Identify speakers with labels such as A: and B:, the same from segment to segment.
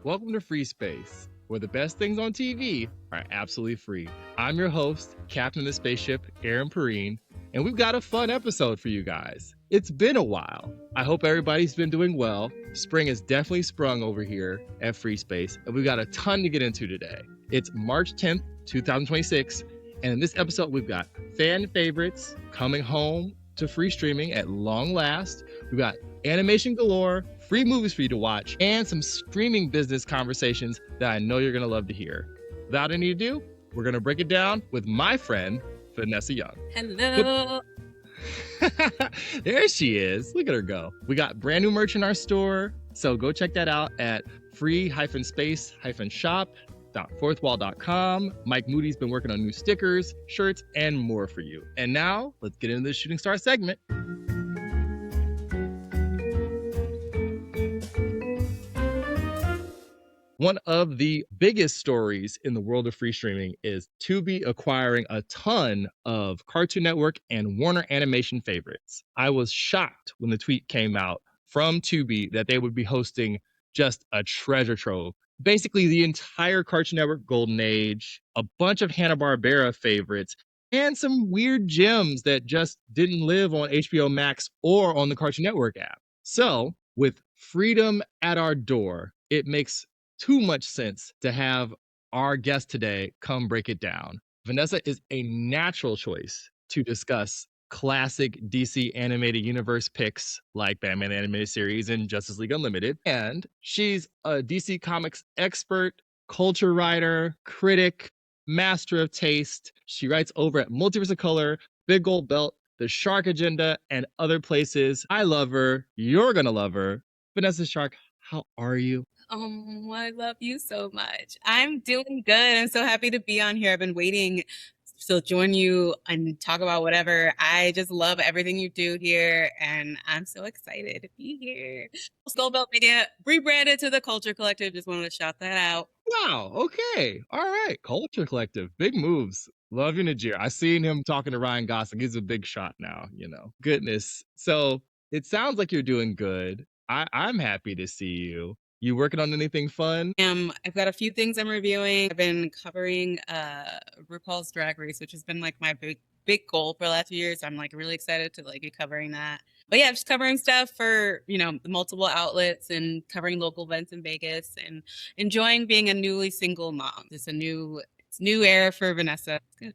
A: Welcome to Free Space, where the best things on TV are absolutely free. I'm your host, Captain of the Spaceship, Aaron Perine, and we've got a fun episode for you guys. It's been a while. I hope everybody's been doing well. Spring has definitely sprung over here at Free Space, and we've got a ton to get into today. It's March 10th, 2026, and in this episode, we've got fan favorites coming home to free streaming at long last. We've got animation galore, free movies for you to watch, and some streaming business conversations that I know you're going to love to hear. Without any ado, we're going to break it down with my friend, Vanessa Young.
B: Hello.
A: There she is. Look at her go. We got brand new merch in our store, so go check that out at free-space-shop.fourthwall.com. Mike Moody's been working on new stickers, shirts, and more for you. And now, let's get into the Shooting Star segment. One of the biggest stories in the world of free streaming is Tubi acquiring a ton of Cartoon Network and Warner Animation favorites. I was shocked when the tweet came out from Tubi that they would be hosting just a treasure trove. Basically, the entire Cartoon Network Golden Age, a bunch of Hanna-Barbera favorites, and some weird gems that just didn't live on HBO Max or on the Cartoon Network app. So, with freedom at our door, it makes too much sense to have our guest today come break it down. Vanessa is a natural choice to discuss classic DC animated universe picks like Batman animated series and Justice League Unlimited. And she's a DC Comics expert, culture writer, critic, master of taste. She writes over at Multiverse of Color, Big Gold Belt, The Shark Agenda, and other places. I love her. You're going to love her. Vanessa Shark, how are you?
B: Oh, I love you so much. I'm doing good. I'm so happy to be on here. I've been waiting to join you and talk about whatever. I just love everything you do here, and I'm so excited to be here. Skullbelt Media rebranded to the Culture Collective. Just wanted to shout that out.
A: Wow. Okay. All right. Culture Collective. Big moves. Love you, Najir. I seen him talking to Ryan Gosling. He's a big shot now, you know. Goodness. So it sounds like you're doing good. I'm happy to see you. You working on anything fun?
B: I've got a few things I'm reviewing. I've been covering RuPaul's Drag Race, which has been like my big goal for the last few years. I'm like really excited to like be covering that. But yeah, just covering stuff for, multiple outlets and covering local events in Vegas and enjoying being a newly single mom. It's new era for Vanessa. It's good.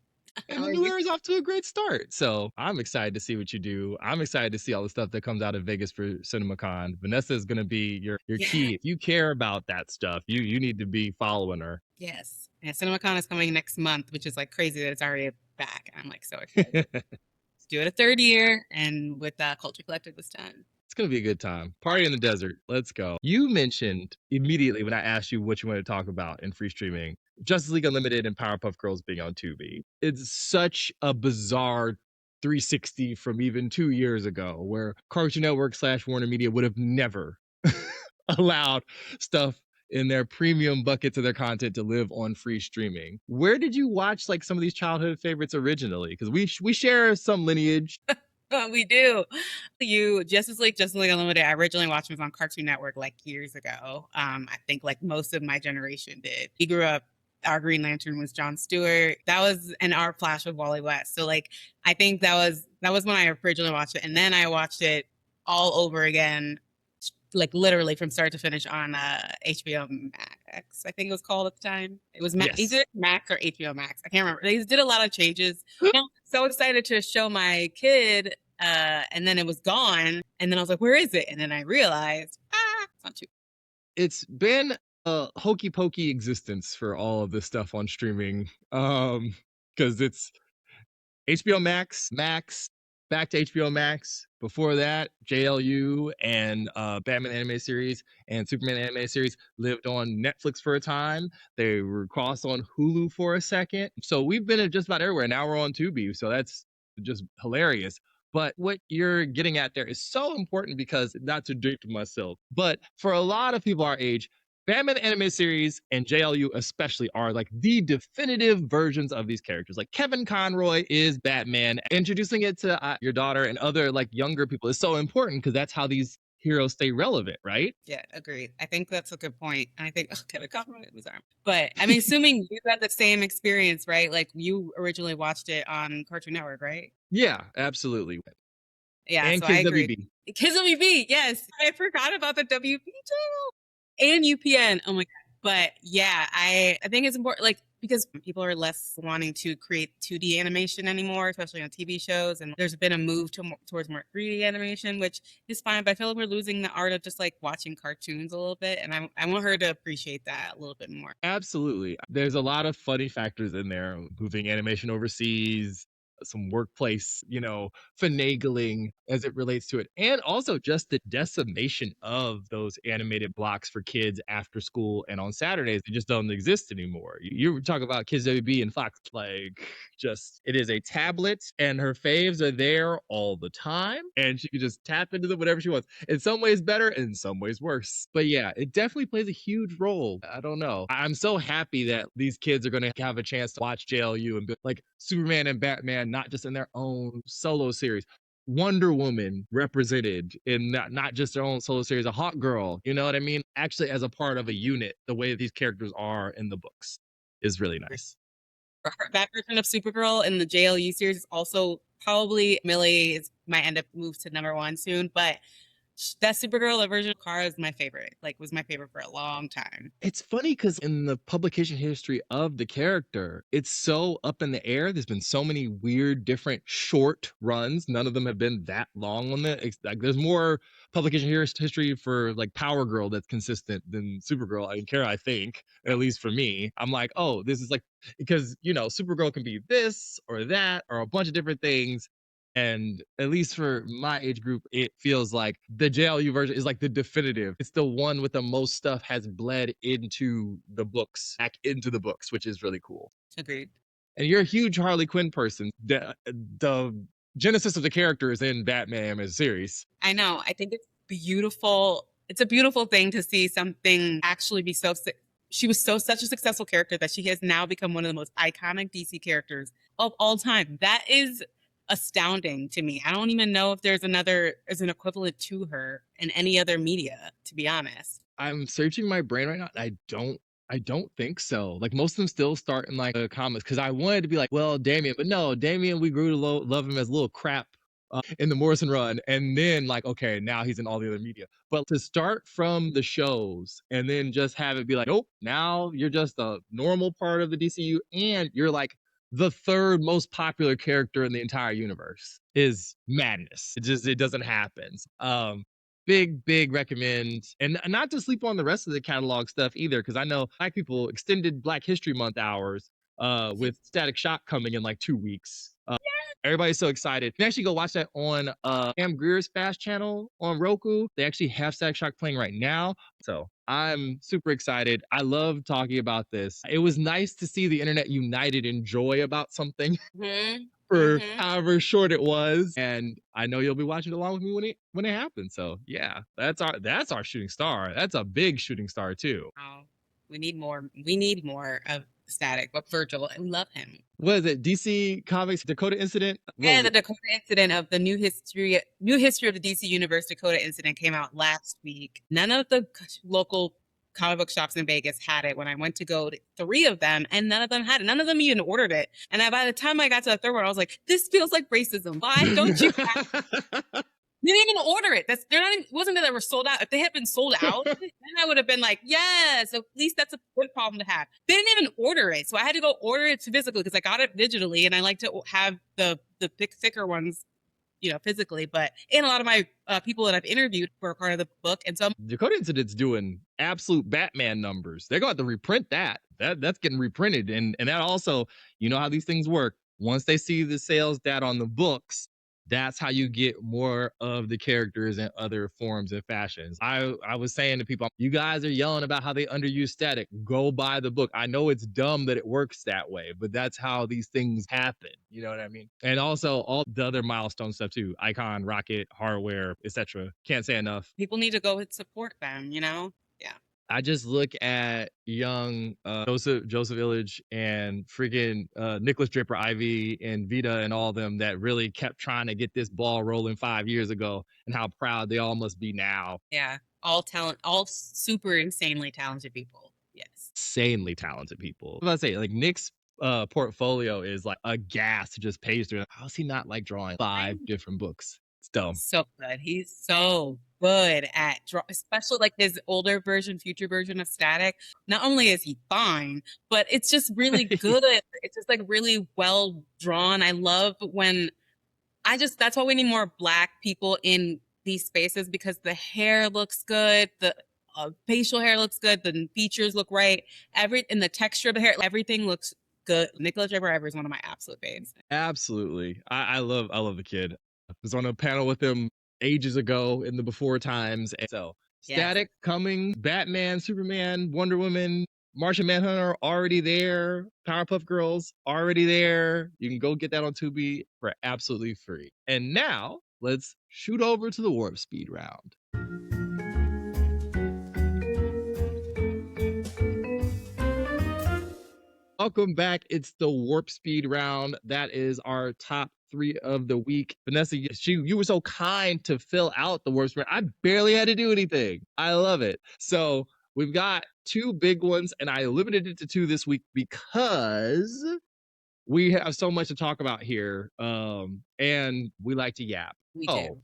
A: And the new year is off to a great start. So I'm excited to see what you do. I'm excited to see all the stuff that comes out of Vegas for CinemaCon. Vanessa is going to be your key. If you care about that stuff, you need to be following her.
B: Yes. Yeah, CinemaCon is coming next month, which is like crazy that it's already back. I'm like so excited. Let's do it a third year and with Culture Collective this time.
A: It's going to be a good time. Party in the desert. Let's go. You mentioned immediately when I asked you what you want to talk about in free streaming, Justice League Unlimited and Powerpuff Girls being on Tubi. It's such a bizarre 360 from even 2 years ago where Cartoon Network / Warner Media would have never allowed stuff in their premium buckets of their content to live on free streaming. Where did you watch like some of these childhood favorites originally? Because we share some lineage.
B: We do. Justice League Unlimited, I originally watched it on Cartoon Network like years ago. I think like most of my generation did. We grew up, our Green Lantern was Jon Stewart. That was an Art Flash with Wally West. So like, I think that was when I originally watched it. And then I watched it all over again, like literally from start to finish on HBO Max, I think it was called at the time. It was either Max or HBO Max. I can't remember. They did a lot of changes. I'm so excited to show my kid, and then it was gone. And then I was like, where is it? And then I realized, it's not too.
A: It's been a hokey pokey existence for all of this stuff on streaming, because it's HBO Max, back to HBO Max. Before that, JLU and Batman animated series and Superman animated series lived on Netflix for a time. They were crossed on Hulu for a second. So we've been at just about everywhere. Now we're on Tubi. So that's just hilarious. But what you're getting at there is so important because, not to date myself, but for a lot of people our age, Batman animated series and JLU especially are like the definitive versions of these characters. Like Kevin Conroy is Batman. Introducing it to your daughter and other like younger people is so important because that's how these heroes stay relevant, right?
B: Yeah, agreed. I think that's a good point. And I think, oh, Kevin Conroy was arm. But I'm assuming you had the same experience, right? Like you originally watched it on Cartoon Network, right?
A: Yeah, absolutely.
B: Yeah,
A: And
B: so I
A: Kids
B: agree.
A: WB.
B: Kids WB, yes. I forgot about the WB channel and UPN. Oh my God. But yeah, I think it's important, like, because people are less wanting to create 2D animation anymore, especially on TV shows. And there's been a move towards more 3D animation, which is fine. But I feel like we're losing the art of just like watching cartoons a little bit. And I want her to appreciate that a little bit more.
A: Absolutely. There's a lot of funny factors in there, moving animation overseas, some workplace, finagling as it relates to it. And also just the decimation of those animated blocks for kids after school and on Saturdays. They just don't exist anymore. You talk about Kids WB and Fox, like just it is a tablet and her faves are there all the time. And she can just tap into them whenever she wants. In some ways better, in some ways worse. But yeah, it definitely plays a huge role. I don't know. I'm so happy that these kids are going to have a chance to watch JLU and be like Superman and Batman, not just in their own solo series. Wonder Woman represented in not just their own solo series, a Hawk Girl, you know what I mean? Actually, as a part of a unit, the way these characters are in the books is really nice.
B: That version of Supergirl in the JLU series is also probably Millie might end up move to number one soon, but that Supergirl version of Kara is my favorite. Like, was my favorite for a long time.
A: It's funny because in the publication history of the character, it's so up in the air. There's been so many weird, different short runs. None of them have been that long on the. Like, there's more publication history for like Power Girl that's consistent than Supergirl. I care, I think, at least for me. I'm like, oh, this is like because Supergirl can be this or that or a bunch of different things. And at least for my age group, it feels like the JLU version is like the definitive. It's the one with the most stuff has bled into the books, back into the books, which is really cool.
B: Agreed.
A: And you're a huge Harley Quinn person. The genesis of the character is in Batman as a series.
B: I know. I think it's beautiful. It's a beautiful thing to see something actually be she was such a successful character that she has now become one of the most iconic DC characters of all time. That is astounding to me. I don't even know if there's an equivalent to her in any other media, to be honest.
A: I'm searching my brain right now. And I don't think so. Like most of them still start in like the comics because I wanted to be like, well, Damian, but no, Damian, we grew to love him as a little crap in the Morrison run, and then like, okay, now he's in all the other media. But to start from the shows and then just have it be like, nope, now you're just a normal part of the DCU, and you're like the third most popular character in the entire universe is madness. It doesn't happen. Big recommend, and not to sleep on the rest of the catalog stuff either, because I know Black people extended Black History Month hours with Static Shock coming in like 2 weeks. Everybody's so excited. You can actually go watch that on Cam Greer's Fast channel on Roku. They actually have Static Shock playing right now. So I'm super excited. I love talking about this. It was nice to see the internet united in joy about something
B: Mm-hmm.
A: for
B: Mm-hmm.
A: however short it was. And I know you'll be watching along with me when it happens. So yeah, that's our shooting star. That's a big shooting star too.
B: Oh, we need more. We need more of Static, but Virgil, I love him.
A: What is it? DC Comics Dakota Incident? What
B: Yeah,
A: was
B: the
A: it?
B: Dakota incident of the new history of the DC Universe Dakota incident came out last week. None of the local comic book shops in Vegas had it when I went to go to three of them, and none of them had it. None of them even ordered it. And by the time I got to the third one, I was like, "This feels like racism. Why don't you?" They didn't even order it. They're not even, it wasn't that they were sold out. If they had been sold out, then I would have been like, yes, at least that's a good problem to have. They didn't even order it. So I had to go order it physically because I got it digitally and I like to have the big thicker ones, physically. And a lot of my people that I've interviewed were part of the book. And so
A: Dakota Incident's doing absolute Batman numbers. They're going to have to reprint that. That's getting reprinted. And that also, you know how these things work. Once they see the sales data on the books, that's how you get more of the characters in other forms and fashions. I was saying to people, you guys are yelling about how they underuse Static. Go buy the book. I know it's dumb that it works that way, but that's how these things happen. You know what I mean? And also all the other milestone stuff too. Icon, Rocket, Hardware, etc. Can't say enough.
B: people need to go and support them, Yeah.
A: I just look at young Joseph Illich and freaking Nicholas Draper Ivy and Vita and all of them that really kept trying to get this ball rolling 5 years ago, and how proud they all must be now.
B: Yeah, all talent, all super insanely talented people. Yes.
A: Insanely talented people. I was about to say, like Nick's portfolio is like a gas to just page through. How's he not like drawing five
B: I'm
A: different books? It's dumb.
B: so good. He's so good at draw, especially like his older version, future version of Static. Not only is he fine, but it's just really good. It's just like really well drawn. I love when that's why we need more Black people in these spaces because the hair looks good, the facial hair looks good, the features look right, and the texture of the hair, everything looks good. Nicholas Draper Evers is one of my absolute faves.
A: Absolutely. I love the kid. I was on a panel with him ages ago in the before times. And so
B: Yes.
A: Static coming, Batman, Superman, Wonder Woman, Martian Manhunter already there, Powerpuff Girls already there. You can go get that on Tubi for absolutely free. And now let's shoot over to the warp speed round. Welcome back. It's the warp speed round. That is our top three of the week. Vanessa, you were so kind to fill out the warp speed. I barely had to do anything. I love it. So we've got two big ones, and I limited it to two this week because we have so much to talk about here. And we like to yap.
B: We
A: Oh,
B: do.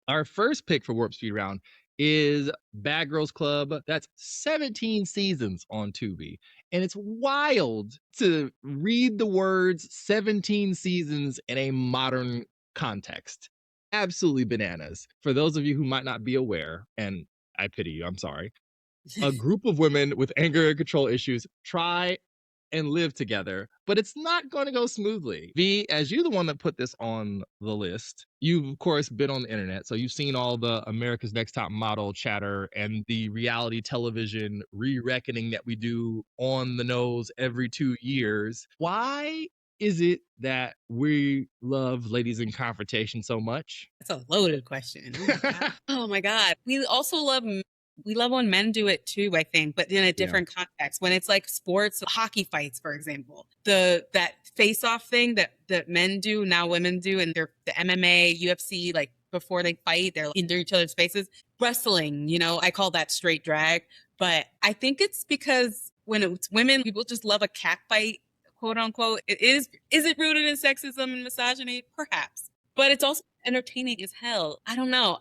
A: our first pick for Warp Speed Round is Bad Girls Club. That's 17 seasons on Tubi. And it's wild to read the words 17 seasons in a modern context. Absolutely bananas. For those of you who might not be aware, and I pity you, I'm sorry, a group of women with anger and control issues try and live together, but it's not going to go smoothly. V, as you're the one that put this on the list, you've of course been on the internet, so you've seen all the America's Next Top Model chatter and the reality television re-reckoning that we do on the nose every 2 years. Why is it that we love Ladies in Confrontation so much?
B: That's a loaded question. Oh my god. Oh my god. We love when men do it too, I think, but in a
A: Yeah.
B: different context. When it's like sports, hockey fights, for example, that face-off thing that men do now, women do, and they're the MMA, UFC, like before they fight, they're in each other's faces. Wrestling, I call that straight drag, but I think it's because when it's women, people just love a cat fight, quote unquote. Is it rooted in sexism and misogyny? Perhaps, but it's also entertaining as hell. I don't know.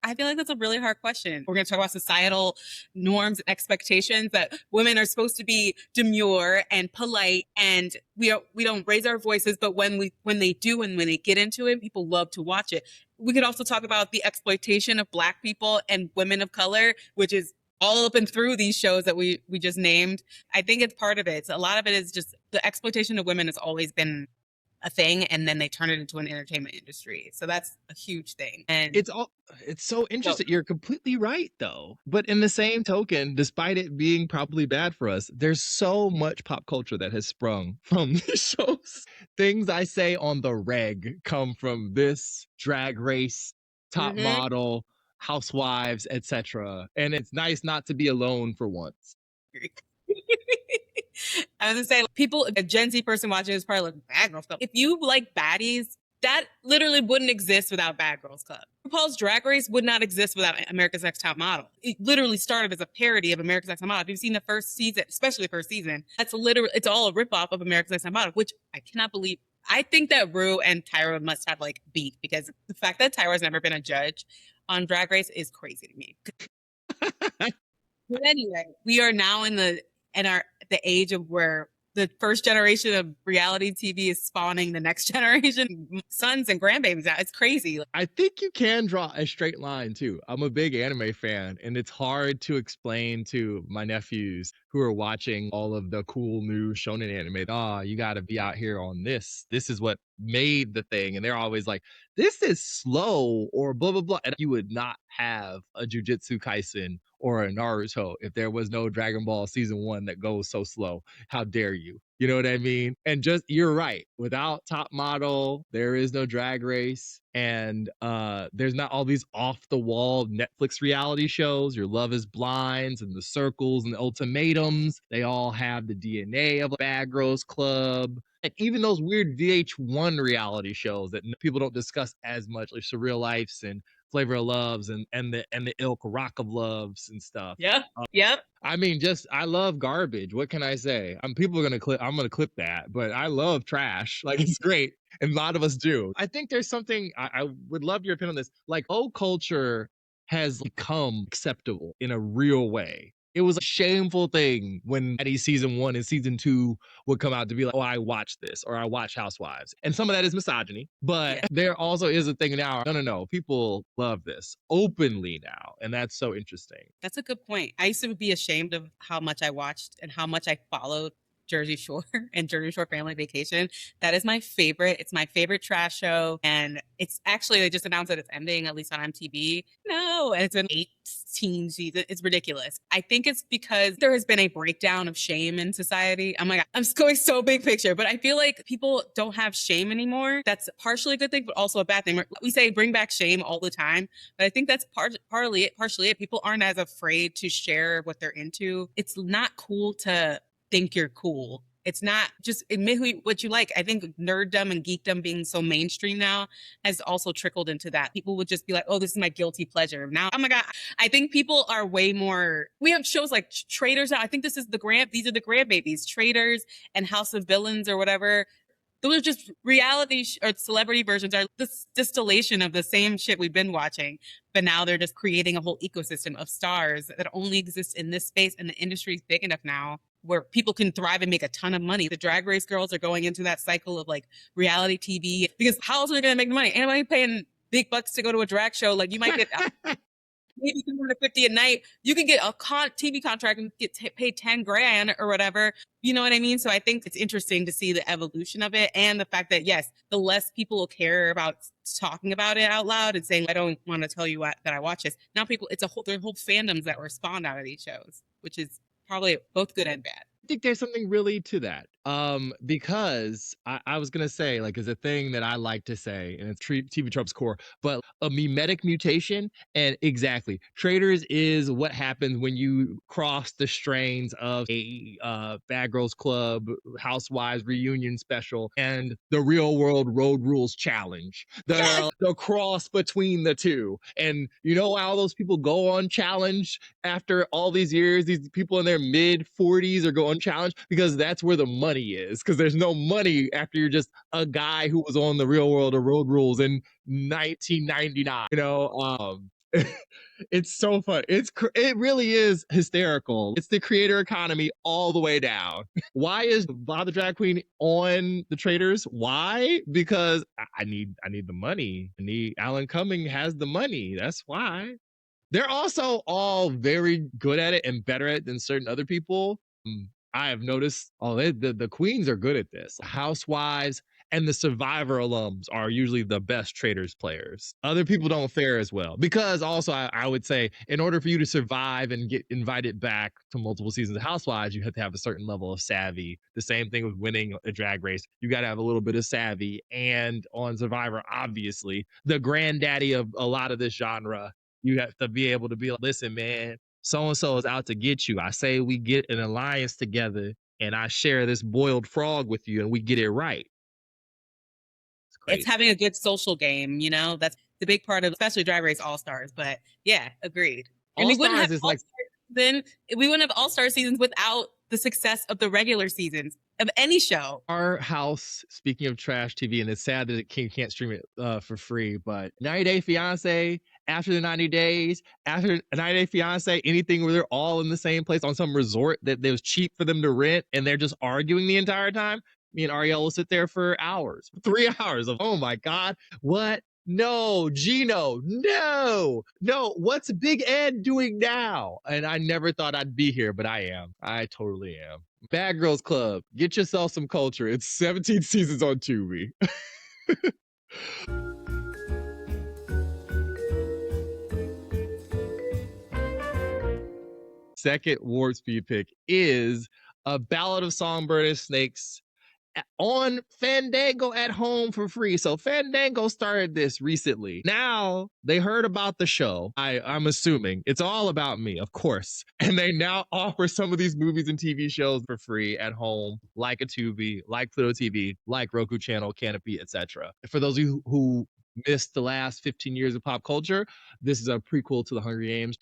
B: I feel like that's a really hard question. We're going to talk about societal norms and expectations that women are supposed to be demure and polite, and we don't raise our voices. But when they do and when they get into it, people love to watch it. We could also talk about the exploitation of Black people and women of color, which is all up and through these shows that we just named. I think it's part of it. So a lot of it is just the exploitation of women has always been a thing, and then they turn it into an entertainment industry. So that's a huge thing. And
A: It's so interesting. You're completely right though. But in the same token, despite it being probably bad for us, there's so much pop culture that has sprung from these shows. Things I say on the reg come from this, Drag Race, Top
B: Mhm.
A: Model, Housewives, etc. And it's nice not to be alone for once.
B: I was gonna say, people, a Gen Z person watching this probably like Bad Girls Club. If you like baddies, that literally wouldn't exist without Bad Girls Club. RuPaul's Drag Race would not exist without America's Next Top Model. It literally started as a parody of America's Next Top Model. If you've seen the first season, especially the first season, it's all a ripoff of America's Next Top Model, which I cannot believe. I think that Rue and Tyra must have like beef because the fact that Tyra's never been a judge on Drag Race is crazy to me. But anyway, we are now in the age of where the first generation of reality TV is spawning the next generation sons and grandbabies out. It's crazy.
A: I think you can draw a straight line too. I'm a big anime fan, and it's hard to explain to my nephews who are watching all of the cool new shonen anime. You got to be out here on this. This is what made the thing. And they're always like, this is slow or blah, blah, blah. And you would not have a Jujutsu Kaisen or a Naruto if there was no Dragon Ball season 1 that goes so slow. How dare you? You know what I mean? And just, you're right. Without Top Model, there is no Drag Race. And there's not all these off the wall Netflix reality shows, your Love is Blinds and the Circles and the Ultimatums. They all have the DNA of Bad Girls Club. And even those weird VH1 reality shows that people don't discuss as much, like Surreal Lives and Flavor of Loves and the ilk Rock of Loves and stuff.
B: Yep. Yep.
A: I mean, just, I love garbage. What can I say? People are gonna clip. I'm gonna clip that, but I love trash. Like, it's great, and a lot of us do. I think there's something I would love your opinion on this. Like, old culture has become acceptable in a real way. It was a shameful thing when Eddie season 1 and season 2 would come out to be like, oh, I watch this or I watch Housewives. And some of that is misogyny, but
B: Yeah.
A: there also is a thing now. No. People love this openly now. And that's so interesting.
B: That's a good point. I used to be ashamed of how much I watched and how much I followed Jersey Shore and Jersey Shore Family Vacation. That is my favorite. It's my favorite trash show. And it's actually, they just announced that it's ending, at least on MTV. No, and it's an 18 season. It's ridiculous. I think it's because there has been a breakdown of shame in society. Oh my God, I'm going so big picture, but I feel like people don't have shame anymore. That's partially a good thing, but also a bad thing. We say bring back shame all the time, but I think that's partially it. People aren't as afraid to share what they're into. It's not cool to think you're cool. It's not, just admit what you like. I think nerddom and geekdom being so mainstream now has also trickled into that. People would just be like, oh, this is my guilty pleasure. Now, oh my God, I think people are way more, we have shows like Traders now. I think these are the grandbabies, Traders and House of Villains or whatever. Those are just reality or celebrity versions, are this distillation of the same shit we've been watching. But now they're just creating a whole ecosystem of stars that only exist in this space. And the industry is big enough now where people can thrive and make a ton of money. The Drag Race girls are going into that cycle of like reality TV, because how else are they going to make the money? Anybody paying big bucks to go to a drag show, like you might get maybe $250 a night. You can get a TV contract and get paid 10 grand or whatever. You know what I mean? So I think it's interesting to see the evolution of it, and the fact that, yes, the less people care about talking about it out loud and saying, I don't want to tell you that I watch this. Now people, there are whole fandoms that were spawned out of these shows, which is probably both good and bad.
A: I think there's something really to that. Because I was gonna say, like, is a thing that I like to say, and it's TV Tropes core, but a mimetic mutation, and exactly, Traders is what happens when you cross the strains of a Bad Girls Club, Housewives reunion special, and the Real World Road Rules challenge. The cross between the two, and you know how those people go on challenge after all these years. These people in their mid 40s are going challenge because that's where the money is, because there's no money after you're just a guy who was on the Real World or Road Rules in 1999. It's so fun. It really is hysterical. It's the creator economy all the way down. Why is Bob the Drag Queen on the Traders? Why? Because I need the money. Alan Cumming has the money. That's why. They're also all very good at it and better at it than certain other people. I have noticed the queens are good at this. Housewives and the Survivor alums are usually the best Traders players. Other people don't fare as well, because also I would say, in order for you to survive and get invited back to multiple seasons of Housewives, you have to have a certain level of savvy. The same thing with winning a drag race. You got to have a little bit of savvy. And on Survivor, obviously, the granddaddy of a lot of this genre, you have to be able to be like, listen, man, so-and-so is out to get you. I say we get an alliance together and I share this boiled frog with you and we get it right.
B: It's having a good social game, that's the big part of, especially Drag Race All-Stars. But yeah, agreed. And we wouldn't have All-Star seasons without the success of the regular seasons of any show.
A: Our house, speaking of trash TV, and it's sad that it can't stream it for free, but 90 Day Fiance, after the 90 days, after a 90 Day Fiance, anything where they're all in the same place on some resort that it was cheap for them to rent, and they're just arguing the entire time. Me and Ariel will sit there for hours, 3 hours of, oh my God, what? No, Gino, no, what's Big Ed doing now? And I never thought I'd be here, but I am. I totally am. Bad Girls Club, get yourself some culture. It's 17 seasons on Tubi. second Warp Speed pick is A Ballad of Songbird and Snakes on Fandango at home for free. So Fandango started this recently. Now they heard about the show. I'm assuming it's all about me, of course. And they now offer some of these movies and TV shows for free at home, like a Tubi, like Pluto TV, like Roku Channel, Canopy, etc. For those of you who missed the last 15 years of pop culture, this is a prequel to the Hunger Games.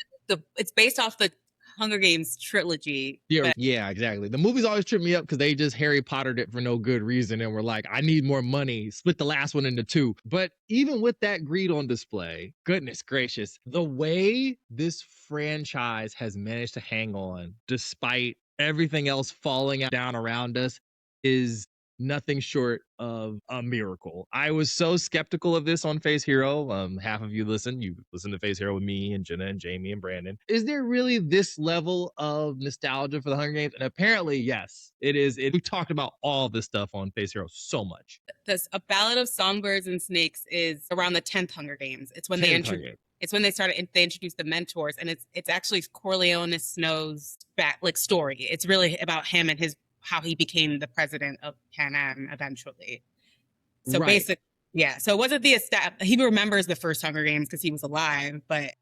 B: It's based off the Hunger Games trilogy.
A: Yeah, exactly. The movies always trip me up because they just Harry Pottered it for no good reason and were like, I need more money, split the last one into two. But even with that greed on display, goodness gracious, the way this franchise has managed to hang on despite everything else falling down around us is nothing short of a miracle. I was so skeptical of this on Face Hero. Half of you you listen to Face Hero with me and Jenna and Jamie and Brandon. Is there really this level of nostalgia for the Hunger Games? And apparently, yes, it is. We talked about all this stuff on Face Hero so much.
B: A Ballad of Songbirds and Snakes is around the 10th Hunger Games. It's when they introduced the mentors, and it's actually Corleone Snow's story. It's really about him and how he became the president of Panem eventually. So basically, yeah. So it wasn't he remembers the first Hunger Games because he was alive, but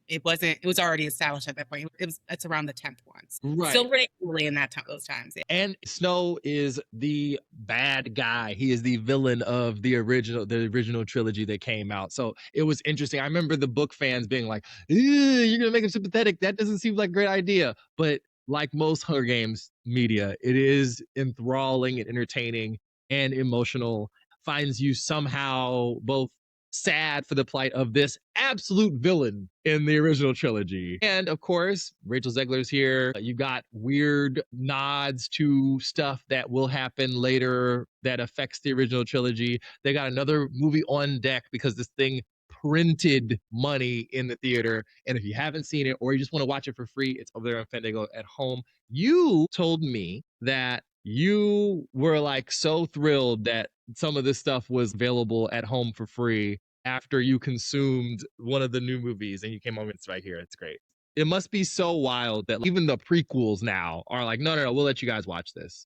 B: it was already established at that point. It's around the 10th ones. Right. Still pretty early in those times. Yeah.
A: And Snow is the bad guy. He is the villain of the original trilogy that came out. So it was interesting. I remember the book fans being like, you're gonna make him sympathetic. That doesn't seem like a great idea. But like most Hunger Games media, it is enthralling and entertaining and emotional, finds you somehow both sad for the plight of this absolute villain in the original trilogy. And of course, Rachel Zegler's here. You got weird nods to stuff that will happen later that affects the original trilogy. They got another movie on deck because this thing printed money in the theater. And if you haven't seen it or you just want to watch it for free, it's over there on Fandango at home. You told me that you were like so thrilled that some of this stuff was available at home for free after you consumed one of the new movies and you came home and it's right here. It's great. It must be so wild that even the prequels now are like, no, we'll let you guys watch this.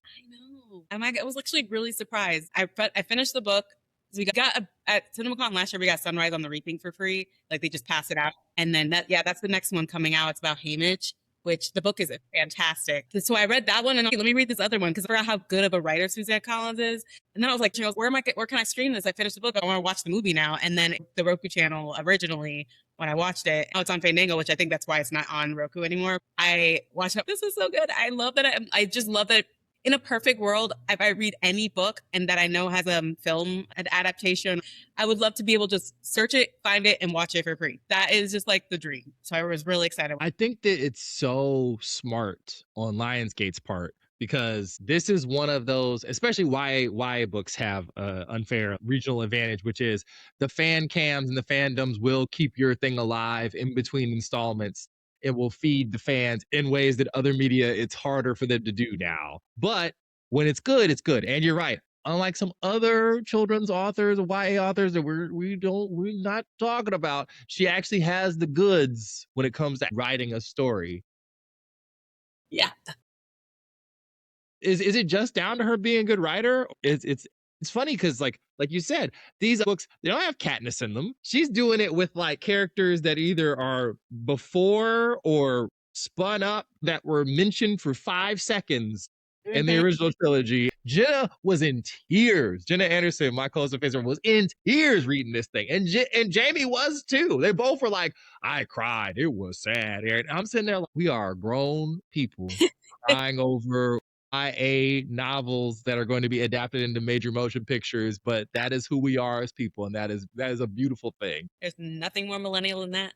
B: I know. I was actually really surprised. I finished the book. So we got at CinemaCon last year, we got Sunrise on the Reaping for free. Like they just pass it out. And then that's the next one coming out. It's about Haymitch, which the book is fantastic. So I read that one and let me read this other one because I forgot how good of a writer Suzanne Collins is. And then I was like, where can I stream this? I finished the book. I want to watch the movie now. And then the Roku channel originally, when I watched it, now it's on Fandango, which I think that's why it's not on Roku anymore. I watched it. This is so good. I love that. I just love that. In a perfect world, if I read any book and that I know has a film, an adaptation, I would love to be able to just search it, find it, and watch it for free. That is just like the dream. So I was really excited.
A: I think that it's so smart on Lionsgate's part because this is one of those, especially YA books have an unfair regional advantage, which is the fan cams and the fandoms will keep your thing alive in between installments. It will feed the fans in ways that other media, it's harder for them to do now. But when it's good, it's good. And you're right. Unlike some other children's authors, YA authors that we're not talking about, she actually has the goods when it comes to writing a story.
B: Yeah.
A: Is it just down to her being a good writer? It's funny because like you said, these books, they don't have Katniss in them. She's doing it with like characters that either are before or spun up that were mentioned for 5 seconds in the original trilogy. Jenna was in tears. Jenna Anderson, my closest favorite, was in tears reading this thing. And Jamie was too. They both were like, I cried. It was sad. And I'm sitting there like, we are grown people crying over YA novels that are going to be adapted into major motion pictures, but that is who we are as people, and that is a beautiful thing.
B: There's nothing more millennial than that.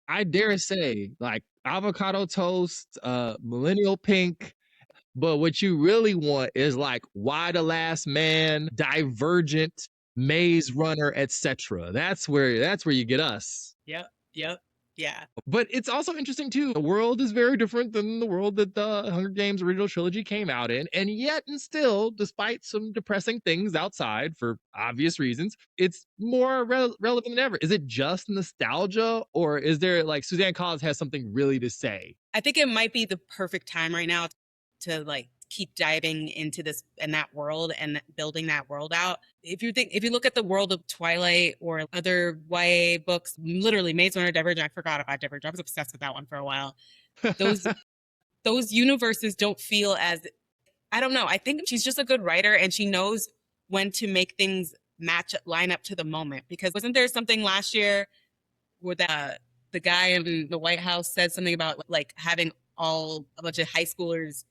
A: I dare say, like avocado toast, millennial pink, but what you really want is like Y the Last Man, Divergent, Maze Runner, etc. That's where you get us.
B: Yep. Yeah.
A: But it's also interesting too. The world is very different than the world that the Hunger Games original trilogy came out in. And yet, and still, despite some depressing things outside for obvious reasons, it's more relevant than ever. Is it just nostalgia, or is there like Suzanne Collins has something really to say?
B: I think it might be the perfect time right now to like keep diving into this and that world and building that world out. If you look at the world of Twilight or other YA books, literally Maze Runner, Divergent, I forgot about Divergent. I was obsessed with that one for a while. Those those universes don't feel as, I don't know. I think she's just a good writer and she knows when to make things line up to the moment. Because wasn't there something last year where the guy in the White House said something about like having a bunch of high schoolers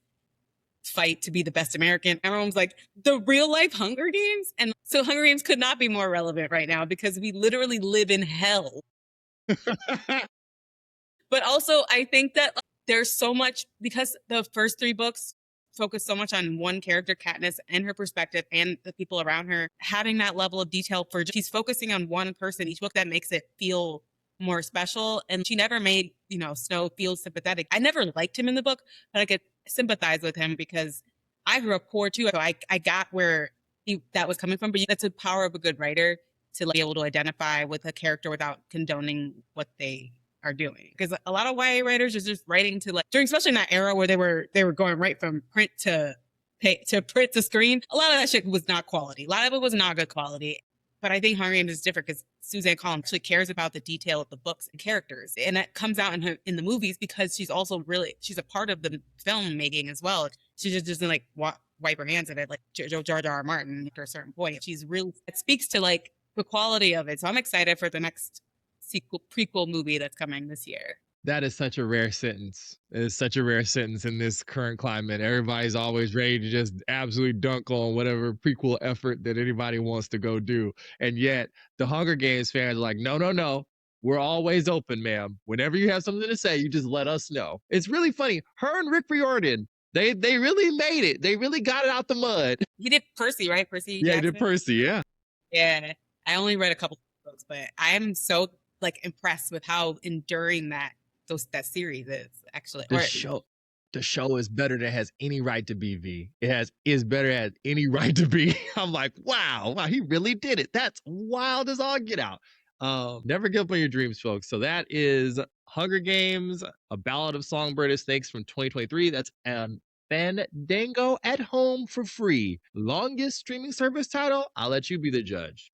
B: fight to be the best American? Everyone was like, the real life Hunger Games? And so Hunger Games could not be more relevant right now because we literally live in hell. But also, I think that there's so much, because the first three books focus so much on one character, Katniss, and her perspective and the people around her, having that level of detail she's focusing on one person each book, that makes it feel more special. And she never made, Snow feel sympathetic. I never liked him in the book, but I could sympathize with him because I grew up poor too. So I got where that was coming from. But that's the power of a good writer, to be able to identify with a character without condoning what they are doing. Because a lot of YA writers are just writing to, like, during, especially in that era where they were going right from print to print to screen, a lot of that shit was not quality. A lot of it was not good quality. But I think Hunger Games is different because Suzanne Collins actually cares about the detail of the books and characters, and that comes out in the movies because she's a part of the filmmaking as well. She just doesn't like wipe her hands at it like George R. R. Martin after a certain point. It speaks to like the quality of it. So I'm excited for the next prequel movie that's coming this year.
A: That is such a rare sentence. It is such a rare sentence in this current climate. Everybody's always ready to just absolutely dunk on whatever prequel effort that anybody wants to go do. And yet, the Hunger Games fans are like, no, no, no. We're always open, ma'am. Whenever you have something to say, you just let us know. It's really funny. Her and Rick Riordan, they really made it. They really got it out the mud.
B: He did Percy, right? Percy
A: Yeah,
B: Jackson?
A: he did Percy, yeah.
B: Yeah. I only read a couple books, but I am so like impressed with how enduring that series is actually.
A: The show is better than it has any right to be, V. Is better than any right to be. I'm like, wow, he really did it. That's wild as all get out. Never give up on your dreams, folks. So that is Hunger Games, A Ballad of Songbird and Snakes from 2023. That's Fandango at home for free. Longest streaming service title? I'll let you be the judge.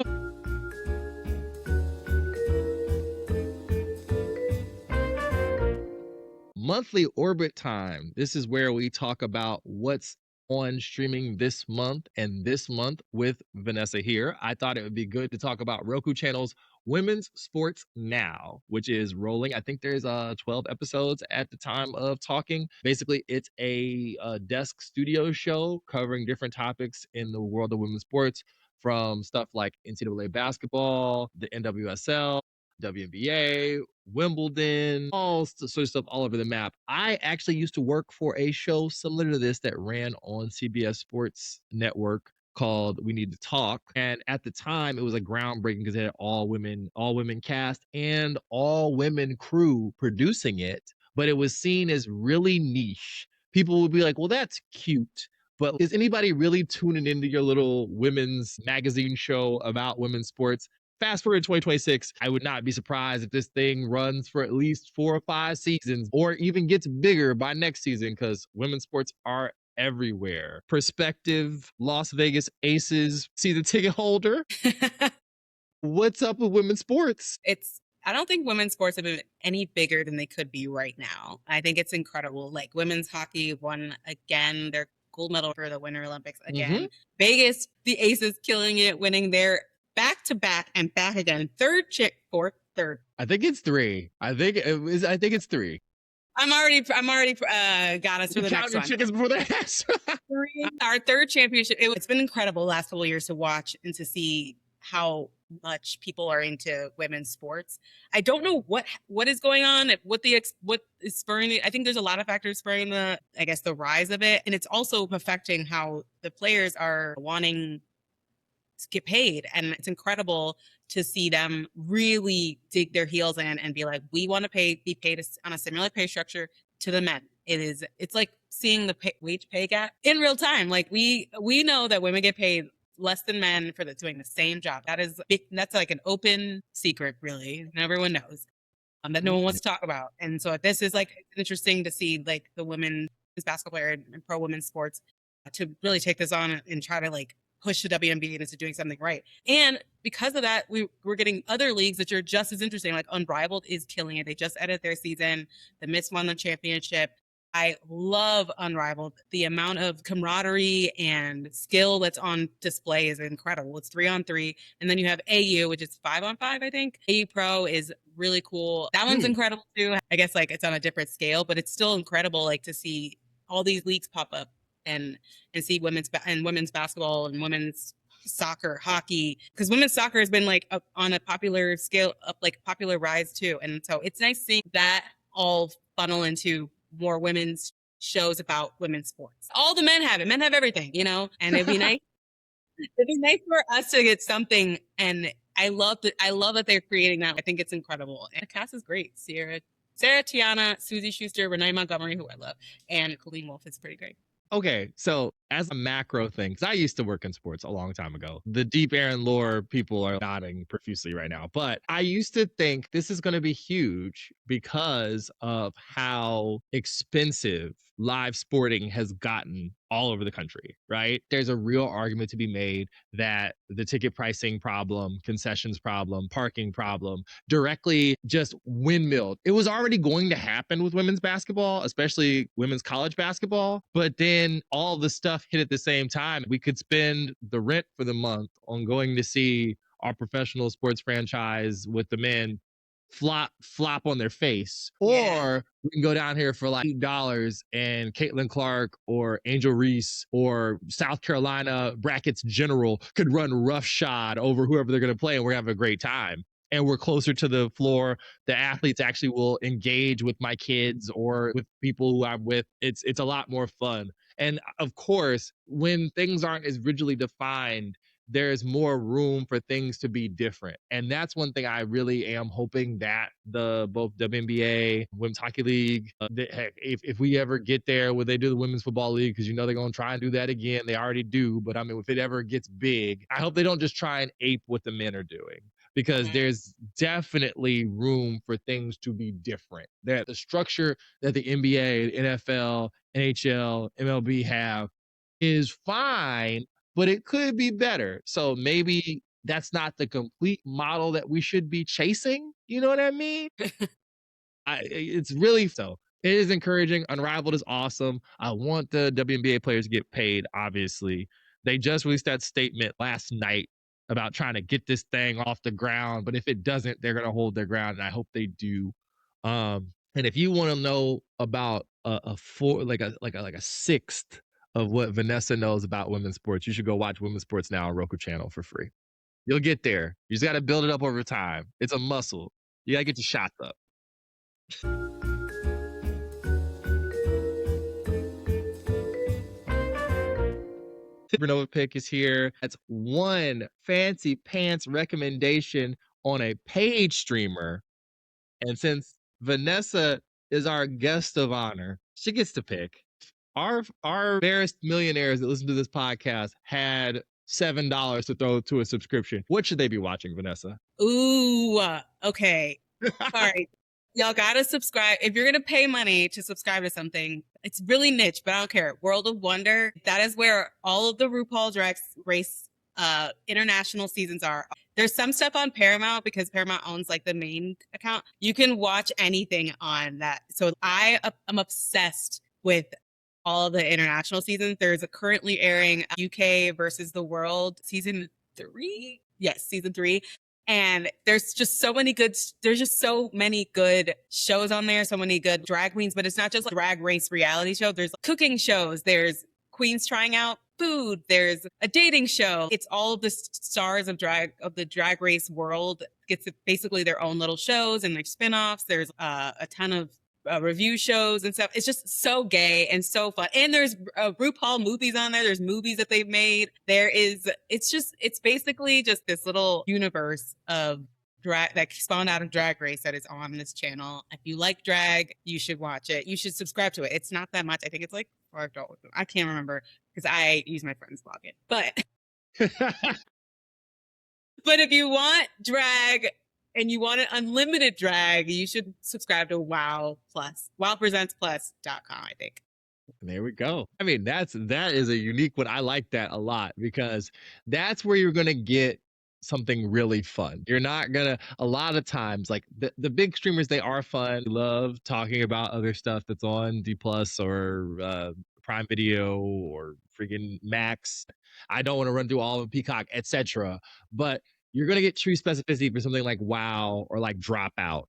A: Monthly Orbit Time. This is where we talk about what's on streaming this month, and this month with Vanessa here, I thought it would be good to talk about Roku Channel's Women's Sports Now, which is rolling. I think there's 12 episodes at the time of talking. Basically, it's a desk studio show covering different topics in the world of women's sports, from stuff like NCAA basketball, the NWSL, WNBA, Wimbledon, all sort of stuff all over the map. I actually used to work for a show similar to this that ran on CBS Sports Network called We Need to Talk. And at the time, it was a groundbreaking because it had all women cast and all women crew producing it. But it was seen as really niche. People would be like, well, that's cute. But is anybody really tuning into your little women's magazine show about women's sports? Fast forward to 2026, I would not be surprised if this thing runs for at least 4 or 5 seasons, or even gets bigger by next season, because women's sports are everywhere. Perspective, Las Vegas Aces, see the ticket holder? What's up with women's sports?
B: I don't think women's sports have been any bigger than they could be right now. I think it's incredible. Like, women's hockey won again their gold medal for the Winter Olympics again. Vegas, the Aces killing it, winning their back to back and back again. Third.
A: I think it's 3. I think it's 3.
B: I'm already got us for the next one.
A: Chickens before they hatch.
B: Our third championship. It's been incredible the last couple of years to watch and to see how much people are into women's sports. I don't know what is going on, what is spurring it. I think there's a lot of factors spurring the rise of it, and it's also affecting how the players are wanting get paid. And it's incredible to see them really dig their heels in and be like, we want to be paid on a similar pay structure to the men. It's like seeing the wage pay gap in real time. Like we know that women get paid less than men for doing the same job. That's like an open secret, really, and everyone knows that no one wants to talk about. And so this is like interesting to see like the women's basketball player and pro women's sports to really take this on and try to like push the WNBA into doing something right. And because of that, we're getting other leagues that are just as interesting. Like Unrivaled is killing it. They just ended their season. The Miss won the championship. I love Unrivaled. The amount of camaraderie and skill that's on display is incredible. It's 3-on-3. And then you have AU, which is 5-on-5, I think. AU Pro is really cool. That one's incredible too. I guess like it's on a different scale, but it's still incredible like to see all these leagues pop up and see women's basketball and women's soccer, hockey, because women's soccer has been like on a popular scale up, like popular rise too. And so it's nice seeing that all funnel into more women's shows about women's sports. All the men have it. Men have everything, you know, and it'd be nice. It'd be nice for us to get something. And I love that they're creating that. I think it's incredible. And the cast is great. Sarah Tiana, Susie Schuster, Renee Montgomery, who I love, and Colleen Wolfe is pretty great.
A: Okay, so as a macro thing, because I used to work in sports a long time ago, the deep Aaron lore people are nodding profusely right now, but I used to think this is going to be huge because of how expensive live sporting has gotten all over the country, right? There's a real argument to be made that the ticket pricing problem, concessions problem, parking problem directly just windmilled. It was already going to happen with women's basketball, especially women's college basketball, but then all the stuff hit at the same time. We could spend the rent for the month on going to see our professional sports franchise with the men flop on their face, or we can go down here for like $8 and Caitlin Clark or Angel Reese or South Carolina brackets general could run roughshod over whoever they're going to play, and we're having a great time. And we're closer to the floor. The athletes actually will engage with my kids or with people who I'm with. It's a lot more fun. And of course, when things aren't as rigidly defined, there's more room for things to be different. And that's one thing I really am hoping that both WNBA, Women's Hockey League, heck, if we ever get there where they do the Women's Football League, because you know they're going to try and do that again. They already do. But I mean, if it ever gets big, I hope they don't just try and ape what the men are doing, because there's definitely room for things to be different. That the structure that the NBA, NFL, NHL, MLB have is fine, but it could be better. So maybe that's not the complete model that we should be chasing. You know what I mean? It's really so. It is encouraging. Unrivaled is awesome. I want the WNBA players to get paid, obviously. They just released that statement last night about trying to get this thing off the ground. But if it doesn't, they're going to hold their ground. And I hope they do. And if you want to know about a sixth of what Vanessa knows about women's sports, you should go watch Women's Sports Now on Roku channel for free. You'll get there. You just got to build it up over time. It's a muscle. You got to get your shots up. Supernova Pick is here. That's one fancy pants recommendation on a paid streamer. And since Vanessa is our guest of honor, she gets to pick. Our embarrassed millionaires that listen to this podcast had $7 to throw to a subscription. What should they be watching, Vanessa?
B: Ooh, okay. All right. Y'all gotta subscribe. If you're gonna pay money to subscribe to something, it's really niche, but I don't care. World of Wonder, that is where all of the RuPaul Drag Race international seasons are. There's some stuff on Paramount because Paramount owns like the main account. You can watch anything on that. So I am obsessed with all of the international seasons. There's a currently airing UK versus the World season 3. Yes, season 3. And there's just so many good shows on there, so many good drag queens, but it's not just like drag race reality show. There's cooking shows. There's queens trying out food. There's a dating show. It's all of the stars of the drag race world gets basically their own little shows and their spinoffs. There's a ton of review shows and stuff. It's just so gay and so fun. And there's RuPaul movies on there. There's movies that they've made. It's basically just this little universe of drag that spawned out of Drag Race that is on this channel. If you like drag, you should watch it. You should subscribe to it. It's not that much. I think it's like $5. I can't remember because I use my friend's login. But but if you want drag and you want an unlimited drag, you should subscribe to Wow Plus, wowpresentsplus.com, I think.
A: There we go. I mean, that is a unique one. I like that a lot because that's where you're gonna get something really fun. You're not gonna a lot of times like the big streamers, they are fun. We love talking about other stuff that's on D Plus or Prime Video or freaking Max. I don't want to run through all of Peacock, etc. But you're gonna get true specificity for something like WoW or like Dropout.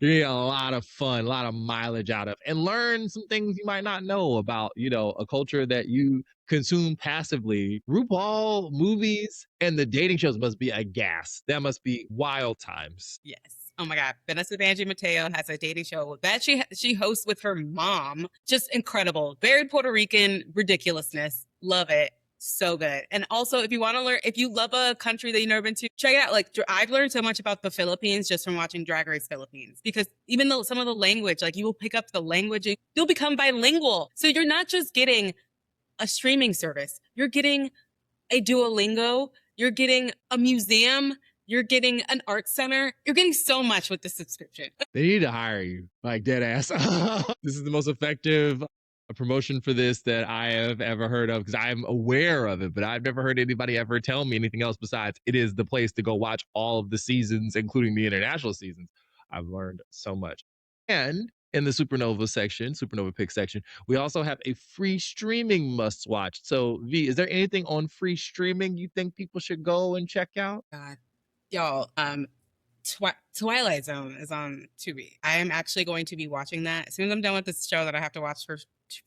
A: You get a lot of fun, a lot of mileage out of, and learn some things you might not know about, a culture that you consume passively. RuPaul movies and the dating shows must be a gas. That must be wild times.
B: Yes. Oh my God. Vanessa Mateo has a dating show that she hosts with her mom. Just incredible. Very Puerto Rican ridiculousness. Love it. So good. And also, if you want to learn, if you love a country that you've never been to, check it out. Like, I've learned so much about the Philippines just from watching Drag Race Philippines, because even though some of the language, like you will pick up the language, you'll become bilingual. So you're not just getting a streaming service, you're getting a Duolingo, you're getting a museum, you're getting an art center. You're getting so much with the subscription.
A: They need to hire you, like dead ass. This is the most effective promotion for this that I have ever heard of, because I'm aware of it, but I've never heard anybody ever tell me anything else besides it is the place to go watch all of the seasons, including the international seasons. I've learned so much. And in the Supernova Pick section, we also have a free streaming must watch. So V, is there anything on free streaming you think people should go and check out?
B: God, y'all, Twilight Zone is on Tubi. I am actually going to be watching that as soon as I'm done with this show that I have to watch for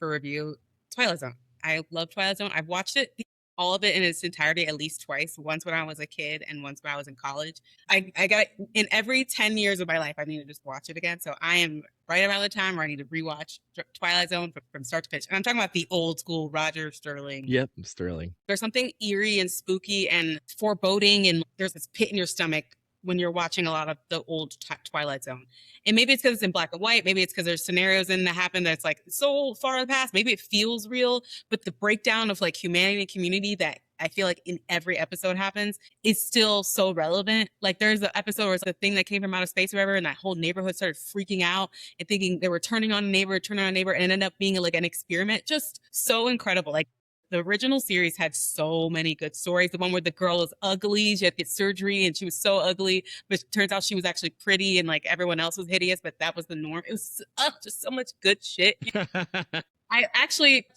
B: review. Twilight Zone. I love Twilight Zone. I've watched it, all of it in its entirety, at least twice. Once when I was a kid and once when I was in college. I got in every 10 years of my life, I need to just watch it again. So I am right around the time where I need to rewatch Twilight Zone from start to finish. And I'm talking about the old school Roger Sterling.
A: Yep, Sterling.
B: There's something eerie and spooky and foreboding, and there's this pit in your stomach when you're watching a lot of the old Twilight Zone. And maybe it's because it's in black and white. Maybe it's because there's scenarios in that happen that's like so far in the past. Maybe it feels real, but the breakdown of like humanity and community that I feel like in every episode happens is still so relevant. Like there's an episode where it's a thing that came from outer space or whatever, and that whole neighborhood started freaking out and thinking they were turning on a neighbor, and it ended up being like an experiment. Just so incredible. Like, the original series had so many good stories. The one where the girl was ugly, she had to get surgery and she was so ugly, but it turns out she was actually pretty and like everyone else was hideous, but that was the norm. It was just so much good shit.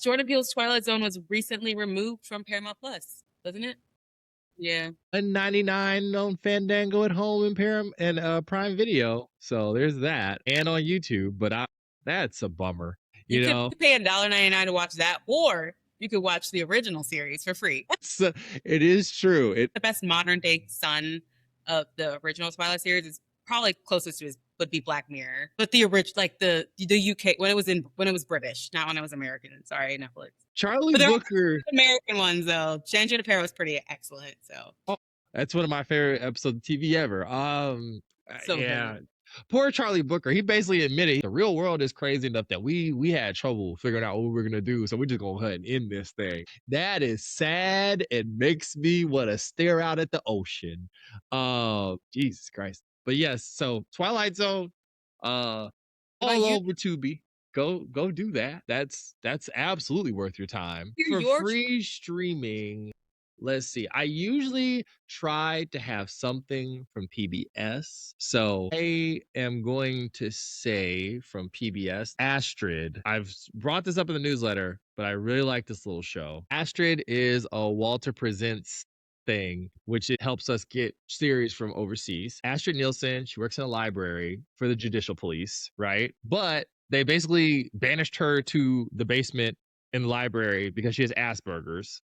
B: Jordan Peele's Twilight Zone was recently removed from Paramount Plus, wasn't it? Yeah.
A: $1.99 on Fandango at home and Prime Video. So there's that. And on YouTube, but that's a bummer. You know,
B: could pay $1.99 to watch that, or you could watch the original series for free.
A: So, it is true.
B: The best modern day son of the original Twilight series is probably closest to would be Black Mirror, but the original, like the UK when it was British, not when it was American. Sorry, Netflix.
A: Charlie Booker.
B: American ones though. San Junipero was pretty excellent. So
A: that's one of my favorite episodes of TV ever.
B: So
A: yeah. Good. Poor Charlie Booker. He basically admitted the real world is crazy enough that we had trouble figuring out what we were gonna do, so we're just gonna go ahead and end this thing. That is sad. It makes me want to stare out at the ocean. Jesus Christ. But yes, so Twilight Zone, all over Tubi. Go do that. That's absolutely worth your time. For free streaming. Let's see. I usually try to have something from PBS. So I am going to say from PBS, Astrid. I've brought this up in the newsletter, but I really like this little show. Astrid is a Walter Presents thing, which it helps us get series from overseas. Astrid Nielsen, she works in a library for the judicial police, right? But they basically banished her to the basement in the library because she has Asperger's.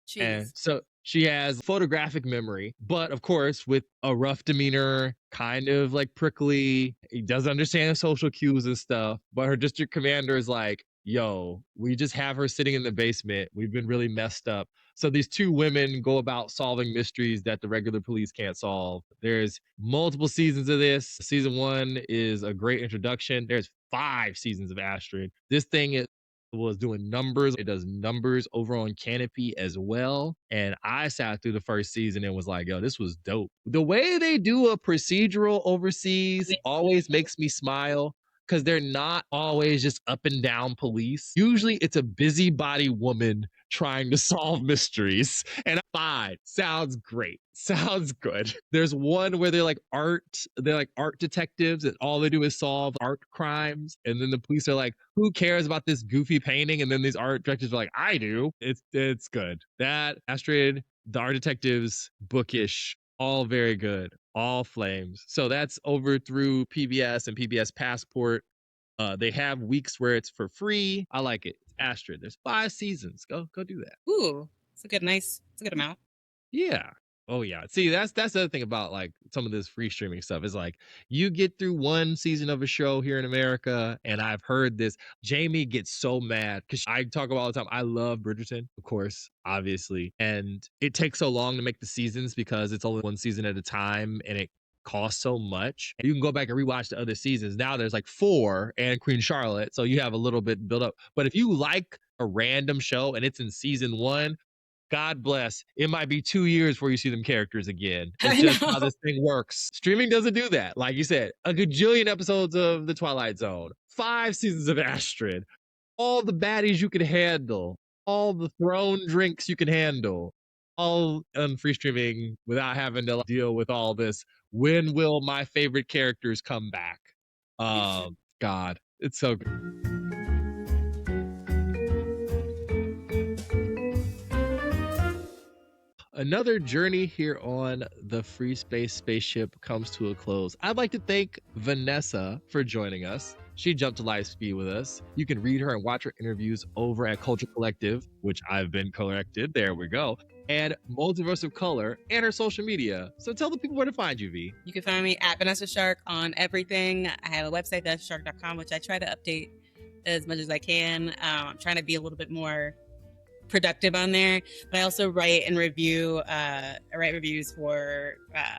B: Jeez.
A: And so She has photographic memory, but of course, with a rough demeanor, kind of like prickly. He doesn't understand social cues and stuff. But her district commander is like, yo, we just have her sitting in the basement. We've been really messed up. So these two women go about solving mysteries that the regular police can't solve. There's multiple seasons of this. Season one is a great introduction. There's 5 seasons of Astrid. This thing is was doing numbers. It does numbers over on Canopy as well. And I sat through the first season and was like, yo, this was dope. The way they do a procedural overseas always makes me smile because they're not always just up and down police. Usually it's a busybody woman trying to solve mysteries. And fine, sounds great. Sounds good. There's one where they're like art detectives and all they do is solve art crimes. And then the police are like, who cares about this goofy painting? And then these art directors are like, I do. It's good. That Astrid, the art detectives, bookish, all very good, all flames. So that's over through PBS and PBS Passport. They have weeks where it's for free. I like it. It's Astrid. There's 5 seasons. Go do that.
B: Ooh, it's a good amount.
A: Yeah. Oh yeah. See, that's the other thing about like some of this free streaming stuff is like you get through one season of a show here in America, and I've heard this. Jamie gets so mad because I talk about all the time. I love Bridgerton, of course, obviously, and it takes so long to make the seasons because it's only one season at a time, and it costs so much. You can go back and rewatch the other seasons. Now there's like 4 and Queen Charlotte, so you have a little bit built up. But if you like a random show and it's in season 1, God bless. It might be 2 years before you see them characters again. It's just how this thing works. Streaming doesn't do that. Like you said, a gajillion episodes of The Twilight Zone, 5 seasons of Astrid, all the baddies you can handle, all the thrown drinks you can handle, all on free streaming without having to deal with all this. When will my favorite characters come back? God, it's so good. Another journey here on the Free Space Spaceship comes to a close. I'd like to thank Vanessa for joining us. She jumped to live speed with us. You can read her and watch her interviews over at Culture Collective, which I've been corrected. There we go. And Multiverse of Color and her social media. So tell the people where to find you, V.
B: You can find me at Vanessa Shark on everything. I have a website, that's shark.com, which I try to update as much as I can. I'm trying to be a little bit more productive on there, but I also write and review. I write reviews for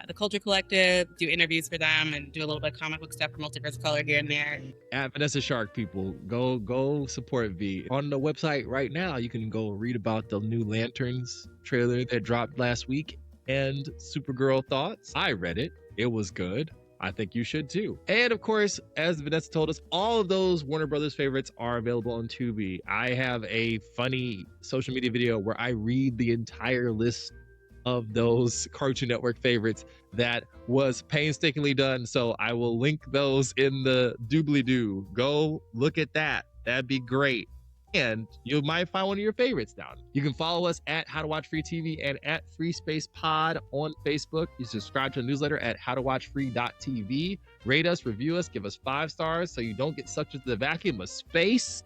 B: the Culture Collective, do interviews for them, and do a little bit of comic book stuff for Multiverse of Color here and there.
A: At Vanessa Shark, people, go support V. On the website right now, you can go read about the new Lanterns trailer that dropped last week and Supergirl thoughts. I read it. It was good. I think you should too. And of course, as Vanessa told us, all of those Warner Brothers favorites are available on Tubi. I have a funny social media video where I read the entire list of those Cartoon Network favorites that was painstakingly done. So I will link those in the doobly-doo. Go look at that. That'd be great. And you might find one of your favorites down. You can follow us at How to Watch Free TV and at Free Space Pod on Facebook. You subscribe to the newsletter at howtowatchfree.tv. Rate us, review us, give us 5 stars so you don't get sucked into the vacuum of space.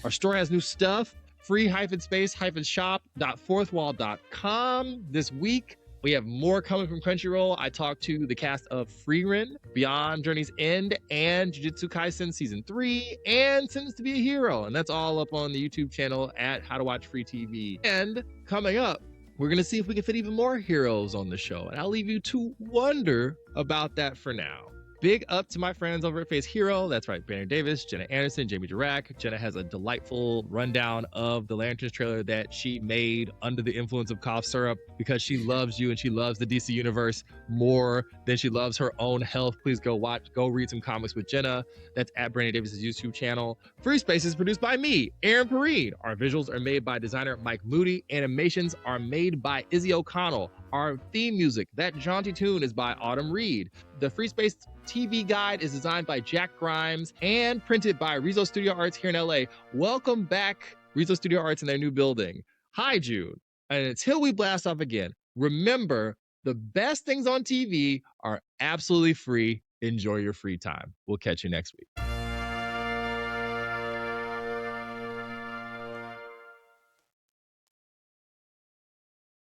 A: Our store has new stuff. free-space-shop.fourthwall.com. This week, we have more coming from Crunchyroll. I talked to the cast of Frieren, Beyond Journey's End, and Jujutsu Kaisen Season 3, and Sentence to Be a Hero. And that's all up on the YouTube channel at How to Watch Free TV. And coming up, we're going to see if we can fit even more heroes on the show. And I'll leave you to wonder about that for now. Big up to my friends over at Face Hero. That's right, Banner Davis, Jenna Anderson, Jamie Dirac. Jenna has a delightful rundown of the Lanterns trailer that she made under the influence of cough syrup because she loves you and she loves the DC universe more than she loves her own health. Please go read some comics with Jenna. That's at Brandon Davis's YouTube channel. Free Space is produced by me, Aaron Perine. Our visuals are made by designer Mike Moody. Animations are made by Izzy O'Connell. Our theme music, that jaunty tune, is by Autumn Reed. The Free Space TV guide is designed by Jack Grimes and printed by Rizzo Studio Arts here in LA. Welcome back, Rizzo Studio Arts, in their new building. Hi, June. And until we blast off again, remember, the best things on TV are absolutely free. Enjoy your free time. We'll catch you next week.